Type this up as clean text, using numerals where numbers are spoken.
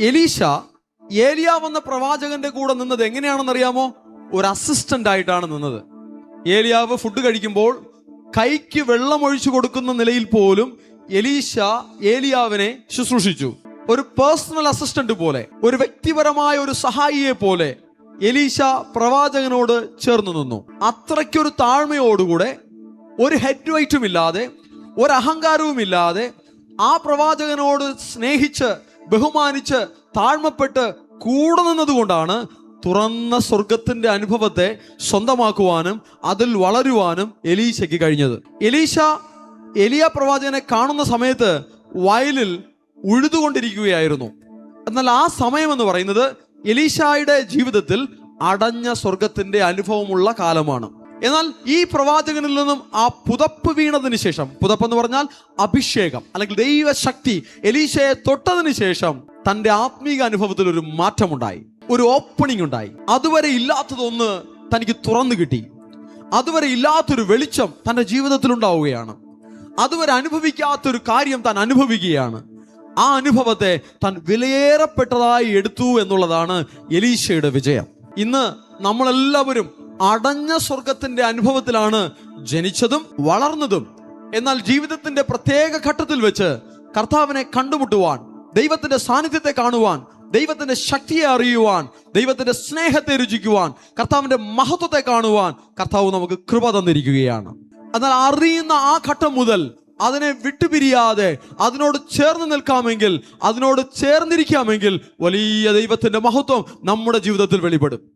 എലീശ ഏലിയാവ് എന്ന പ്രവാചകന്റെ കൂടെ നിന്നത് എങ്ങനെയാണെന്നറിയാമോ? ഒരു അസിസ്റ്റന്റ് ആയിട്ടാണ് നിന്നത്. ഏലിയാവ് ഫുഡ് കഴിക്കുമ്പോൾ കൈക്ക് വെള്ളം ഒഴിച്ചു കൊടുക്കുന്ന നിലയിൽ പോലും എലീശ ഏലിയാവിനെ ശുശ്രൂഷിച്ചു. ഒരു പേഴ്സണൽ അസിസ്റ്റന്റ് പോലെ, ഒരു വ്യക്തിപരമായ ഒരു സഹായിയെ പോലെ എലീശ പ്രവാചകനോട് ചേർന്ന് നിന്നു. അത്രയ്ക്കൊരു താഴ്മയോടുകൂടെ, ഒരു ഹെഡ് വെയ്റ്റും ഇല്ലാതെ, ഒരു അഹങ്കാരവും ഇല്ലാതെ ആ പ്രവാചകനോട് സ്നേഹിച്ച്, ബഹുമാനിച്ച്, താഴ്മപ്പെട്ട് കൂടെ നിന്നതുകൊണ്ടാണ് തുറന്ന സ്വർഗത്തിന്റെ അനുഭവത്തെ സ്വന്തമാക്കുവാനും അതിൽ വളരുവാനും എലീശയ്ക്ക് കഴിഞ്ഞത്. എലിയ പ്രവാചകനെ കാണുന്ന സമയത്ത് വയലിൽ ഉഴുതുകൊണ്ടിരിക്കുകയായിരുന്നു. എന്നാൽ ആ സമയം എന്ന് പറയുന്നത് എലീശായുടെ ജീവിതത്തിൽ അടഞ്ഞ സ്വർഗത്തിന്റെ അനുഭവമുള്ള കാലമാണ്. എന്നാൽ ഈ പ്രവാചകനിൽ നിന്നും ആ പുതപ്പ് വീണതിന് ശേഷം, പുതപ്പെന്ന് പറഞ്ഞാൽ അഭിഷേകം അല്ലെങ്കിൽ ദൈവശക്തി എലീശയെ തൊട്ടതിന് ശേഷം തന്റെ ആത്മീക അനുഭവത്തിൽ ഒരു മാറ്റമുണ്ടായി, ഒരു ഓപ്പണിംഗ് ഉണ്ടായി. അതുവരെ ഇല്ലാത്തതൊന്ന് തനിക്ക് തുറന്നു കിട്ടി. അതുവരെ ഇല്ലാത്തൊരു വെളിച്ചം തന്റെ ജീവിതത്തിൽ ഉണ്ടാവുകയാണ്. അതുവരെ അനുഭവിക്കാത്തൊരു കാര്യം താൻ അനുഭവിക്കുകയാണ്. ആ അനുഭവത്തെ താൻ വിലയേറപ്പെട്ടതായി എടുത്തു എന്നുള്ളതാണ് എലീശയുടെ വിജയം. ഇന്ന് നമ്മളെല്ലാവരും അടഞ്ഞ സ്വർഗത്തിന്റെ അനുഭവത്തിലാണ് ജനിച്ചതും വളർന്നതും. എന്നാൽ ജീവിതത്തിന്റെ പ്രത്യേക ഘട്ടത്തിൽ വെച്ച് കർത്താവിനെ കണ്ടുമുട്ടുവാൻ, ദൈവത്തിന്റെ സാന്നിധ്യത്തെ കാണുവാൻ, ദൈവത്തിന്റെ ശക്തിയെ അറിയുവാൻ, ദൈവത്തിന്റെ സ്നേഹത്തെ രുചിക്കുവാൻ, കർത്താവിന്റെ മഹത്വത്തെ കാണുവാൻ കർത്താവ് നമുക്ക് കൃപ തന്നിരിക്കുകയാണ്. എന്നാൽ അറിയുന്ന ആ ഘട്ടം മുതൽ അതിനെ വിട്ടുപിരിയാതെ അതിനോട് ചേർന്ന് നിൽക്കാമെങ്കിൽ, അതിനോട് ചേർന്നിരിക്കാമെങ്കിൽ വലിയ ദൈവത്തിന്റെ മഹത്വം നമ്മുടെ ജീവിതത്തിൽ വെളിപ്പെടും.